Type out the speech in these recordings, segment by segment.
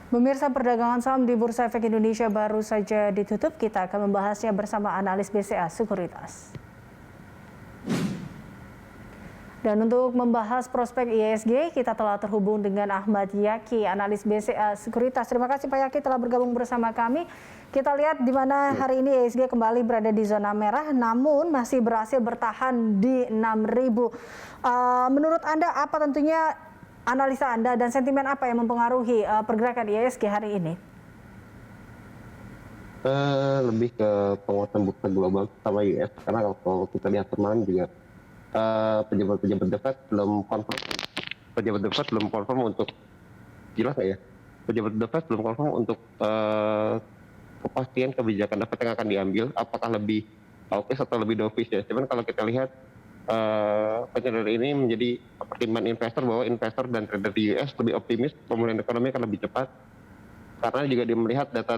Pemirsa, perdagangan saham di Bursa Efek Indonesia baru saja ditutup. Kita akan membahasnya bersama analis BCA Sekuritas. Dan untuk membahas prospek IHSG, kita telah terhubung dengan Ahmad Yaki, analis BCA Sekuritas. Terima kasih Pak Yaki telah bergabung bersama kami. Kita lihat di mana hari ini IHSG kembali berada di zona merah, namun masih berhasil bertahan di 6.000. Menurut Anda apa tentunya analisa Anda dan sentimen apa yang mempengaruhi pergerakan IHSG hari ini? Lebih ke penguatan bursa global sama US, karena kalau kita lihat kemarin juga pejabat-pejabat The Fed belum confirm untuk jelas ya, pejabat The Fed belum confirm untuk kepastian kebijakan The Fed yang akan diambil, apakah lebih hawkish atau lebih dovish ya. Cuman kalau kita lihat penyadar ini menjadi pertimbangan investor bahwa investor dan trader di US lebih optimis pemulihan ekonomi akan lebih cepat, karena juga melihat data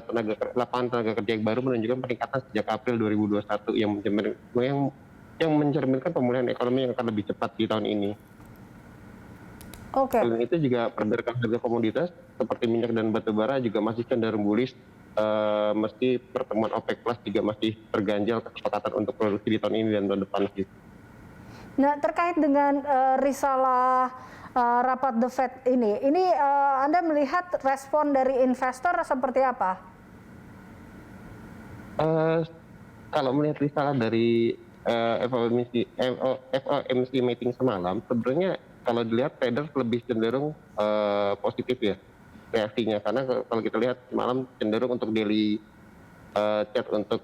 lapangan tenaga kerja yang baru menunjukkan peningkatan sejak April 2021 yang mencerminkan pemulihan ekonomi yang akan lebih cepat di tahun ini. Oke. Selain itu juga pergerakan harga komoditas seperti minyak dan batu bara juga masih cenderung bullish, meski pertemuan OPEC Plus juga masih terganjal kesepakatan untuk produksi di tahun ini dan tahun depan. Nah, terkait dengan risalah rapat The Fed ini Anda melihat respon dari investor seperti apa? Kalau melihat risalah dari FOMC meeting semalam, sebenarnya kalau dilihat trader lebih cenderung positif ya reaksinya, karena kalau kita lihat semalam cenderung untuk daily chart untuk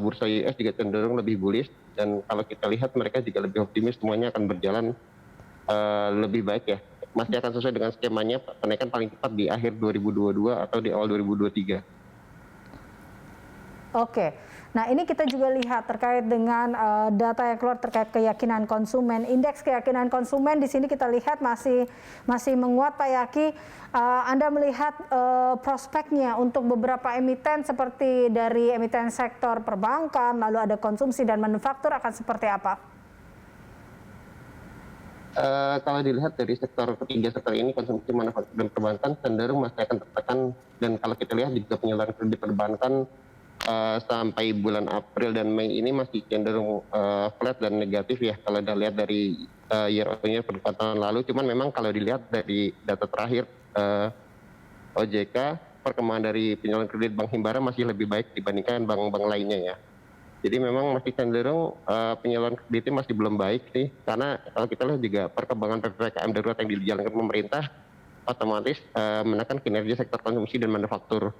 bursa US juga cenderung lebih bullish, dan kalau kita lihat mereka juga lebih optimis semuanya akan berjalan lebih baik ya, masih akan sesuai dengan skemanya kenaikan paling cepat di akhir 2022 atau di awal 2023. Oke, nah ini kita juga lihat terkait dengan data yang keluar terkait keyakinan konsumen. Indeks keyakinan konsumen di sini kita lihat masih menguat, Pak Yaki. Anda melihat prospeknya untuk beberapa emiten seperti dari emiten sektor perbankan, lalu ada konsumsi dan manufaktur akan seperti apa? Kalau dilihat dari ketiga sektor ini, konsumsi, manufaktur, dan perbankan cenderung masih akan tertekan, dan kalau kita lihat juga penyaluran kredit perbankan sampai bulan April dan Mei ini masih cenderung flat dan negatif ya kalau kita lihat dari year on year pada tahun lalu. Cuman memang kalau dilihat dari data terakhir OJK, perkembangan dari penyaluran kredit Bank Himbara masih lebih baik dibandingkan bank-bank lainnya ya. Jadi memang masih cenderung penyaluran kreditnya masih belum baik sih, karena kalau kita lihat juga perkembangan PPKM darurat yang dijalankan pemerintah otomatis menekan kinerja sektor konsumsi dan manufaktur.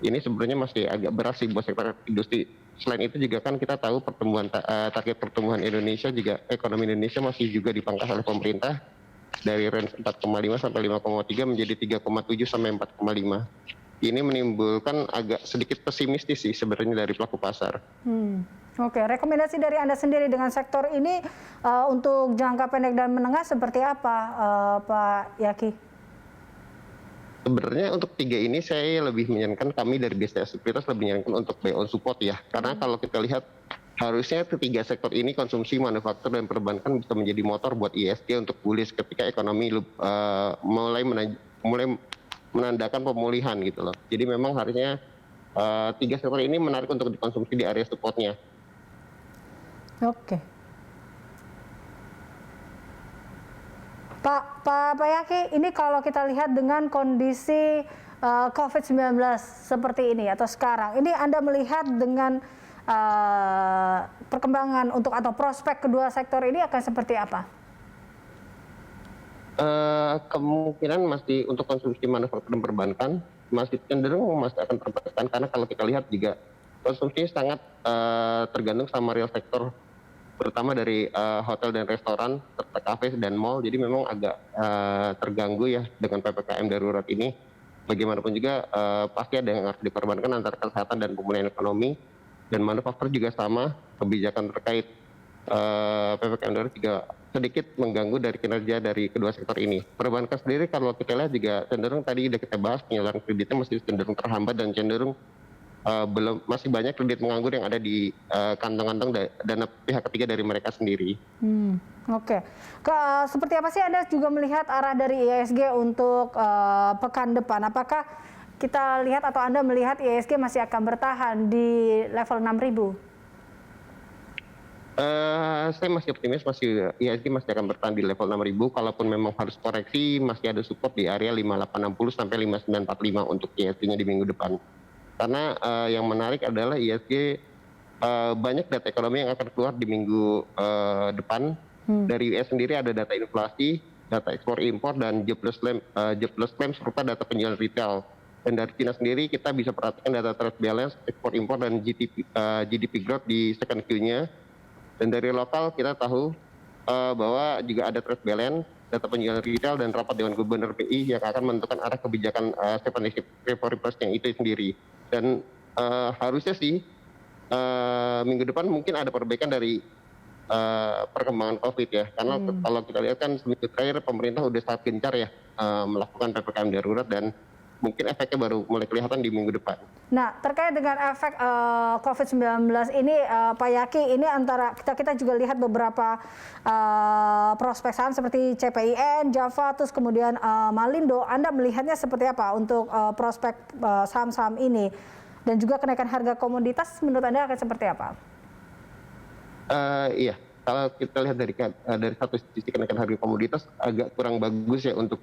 Ini sebenarnya masih agak berat sih buat sektor industri. Selain itu juga kan kita tahu target pertumbuhan Indonesia juga, ekonomi Indonesia masih juga dipangkas oleh pemerintah dari range 4,5 sampai 5,3 menjadi 3,7 sampai 4,5. Ini menimbulkan agak sedikit pesimistis sih sebenarnya dari pelaku pasar. Oke, rekomendasi dari Anda sendiri dengan sektor ini untuk jangka pendek dan menengah seperti apa, Pak Yaki? Sebenarnya untuk tiga ini saya lebih menyarankan, kami dari BCA Sekuritas lebih menyarankan untuk buy on support ya, karena kalau kita lihat harusnya ketiga sektor ini, konsumsi, manufaktur, dan perbankan bisa menjadi motor buat IHSG untuk bullish ketika ekonomi mulai menandakan pemulihan gitu loh. Jadi memang harusnya tiga sektor ini menarik untuk dikonsumsi di area supportnya. Oke. Pak Yaki, ini kalau kita lihat dengan kondisi COVID-19 seperti ini atau sekarang, ini Anda melihat dengan perkembangan atau prospek kedua sektor ini akan seperti apa? Kemungkinan masih untuk konsumsi, manufaktur, dan perbankan masih cenderung masih akan tertekan, karena kalau kita lihat juga konsumsi sangat tergantung sama real sektor, terutama dari hotel dan restoran, serta kafe dan mall. Jadi memang agak terganggu ya dengan PPKM darurat ini. Bagaimanapun juga pasti ada yang harus diperbankan antara kesehatan dan pemulihan ekonomi, dan manufaktur juga sama. Kebijakan terkait PPKM darurat juga sedikit mengganggu dari kinerja dari kedua sektor ini. Perbankan sendiri kalau kita lihat juga cenderung, tadi sudah kita bahas, penyaluran kreditnya masih cenderung terhambat dan cenderung masih banyak kredit menganggur yang ada di kantong-kantong dana pihak ketiga dari mereka sendiri. Oke. Seperti apa sih Anda juga melihat arah dari IISG untuk pekan depan? Apakah kita lihat atau Anda melihat IISG masih akan bertahan di level 6.000? Saya masih optimis, IISG masih akan bertahan di level 6.000. Kalaupun memang harus koreksi, masih ada support di area 5860 sampai 5945 untuk IISG-nya di minggu depan. Karena yang menarik adalah IISG banyak data ekonomi yang akan keluar di minggu depan. Dari US sendiri ada data inflasi, data ekspor impor, dan jobless claim serta data penjualan retail. Dan dari China sendiri kita bisa perhatikan data trade balance, ekspor impor, dan GDP growth di second Q-nya. Dan dari lokal kita tahu bahwa juga ada trade balance, data penjualan retail, dan rapat Dewan Gubernur BI yang akan menentukan arah kebijakan 76 repo reverse yang itu sendiri. Dan harusnya sih minggu depan mungkin ada perbaikan dari perkembangan COVID ya. Karena kalau kita lihat kan seminggu terakhir pemerintah udah sangat gencar ya melakukan PPKM darurat, dan mungkin efeknya baru mulai kelihatan di minggu depan. Nah, terkait dengan efek COVID-19 ini, Pak Yaki, ini antara kita juga lihat beberapa prospek saham seperti CPIN, Java, terus kemudian Malindo. Anda melihatnya seperti apa untuk prospek saham-saham ini? Dan juga kenaikan harga komoditas menurut Anda akan seperti apa? Iya, kalau kita lihat dari satu sisi kenaikan harga komoditas agak kurang bagus ya untuk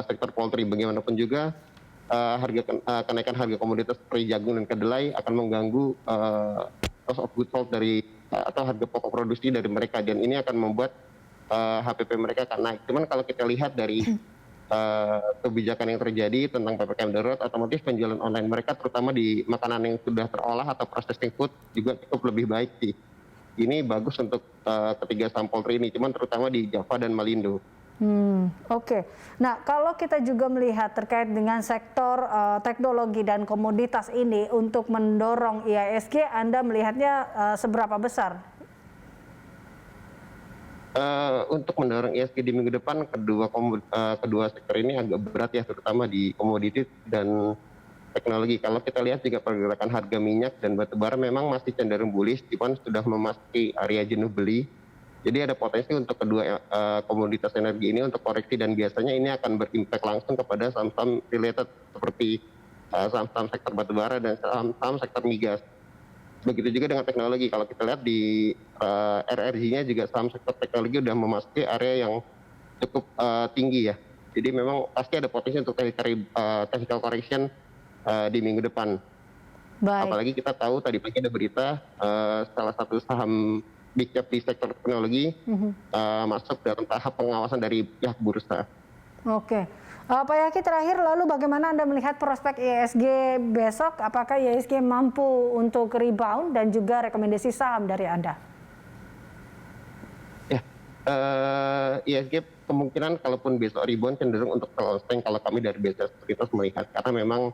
sektor poultry. Bagaimanapun juga kenaikan harga komoditas seperti jagung dan kedelai akan mengganggu cost of goods sold atau harga pokok produksi dari mereka, dan ini akan membuat HPP mereka akan naik. Cuman kalau kita lihat dari kebijakan yang terjadi tentang PPKM darurat, otomatis penjualan online mereka terutama di makanan yang sudah terolah atau processing food juga cukup lebih baik sih. Ini bagus untuk ketiga saham poultry ini, cuman terutama di Java dan Malindo. Oke. Nah, kalau kita juga melihat terkait dengan sektor teknologi dan komoditas ini untuk mendorong IISG, Anda melihatnya seberapa besar? Untuk mendorong IISG di minggu depan, kedua sektor ini agak berat ya, terutama di komoditi dan teknologi. Kalau kita lihat juga pergerakan harga minyak dan batubara memang masih cenderung bullish, cuman sudah memasuki area jenuh beli. Jadi ada potensi untuk kedua komoditas energi ini untuk koreksi, dan biasanya ini akan berimpact langsung kepada saham-saham related seperti saham-saham sektor batubara dan saham-saham sektor migas. Begitu juga dengan teknologi. Kalau kita lihat di RRG-nya juga saham sektor teknologi sudah memasuki area yang cukup tinggi ya. Jadi memang pasti ada potensi untuk technical correction di minggu depan. Baik. Apalagi kita tahu tadi pagi ada berita salah satu saham big cap di sektor teknologi masuk dalam tahap pengawasan dari pihak bursa. Oke. Pak Yaki, terakhir lalu bagaimana Anda melihat prospek IISG besok? Apakah IISG mampu untuk rebound, dan juga rekomendasi saham dari Anda? Ya, IISG kemungkinan kalaupun besok rebound cenderung untuk sell strength kalau kami dari BCS Sekuritas melihat, karena memang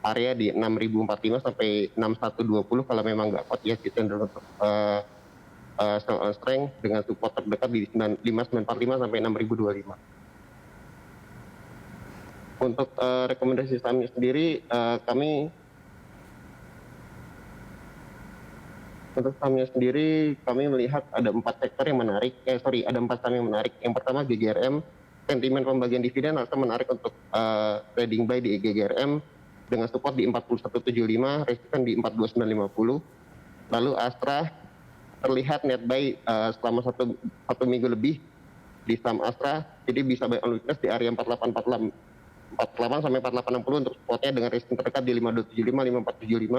area di 6.045 sampai 6.120 kalau memang nggak kuat IISG cenderung untuk sell strength dengan support terdekat di 5.945 sampai 6.025. Untuk rekomendasi sahamnya sendiri, kami melihat ada 4 sektor yang menarik. Ada 4 saham yang menarik. Yang pertama GGRM, sentimen pembagian dividen harusnya menarik untuk trading buy di GGRM dengan support di 4175, resisten di 42950. Lalu Astra terlihat net buy selama satu minggu lebih di saham Astra, jadi bisa buy on weakness di area 48 sampai 4860 untuk supportnya dengan resisten terdekat di 5275,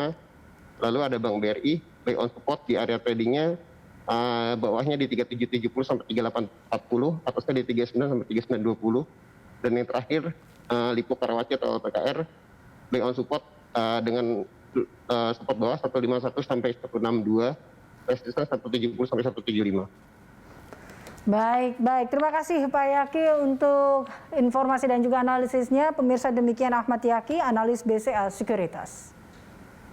5475. Lalu ada Bank BRI, buy on support di area tradingnya bawahnya di 3770 sampai 3840, atasnya di 39 sampai 3920. Dan yang terakhir Lipo Karawaci atau LPKR, buy on support dengan support bawah 151 sampai 162, resisten 170 sampai 175. Baik. Terima kasih Pak Yaki untuk informasi dan juga analisisnya. Pemirsa, demikian Ahmad Yaki, analis BCA Sekuritas.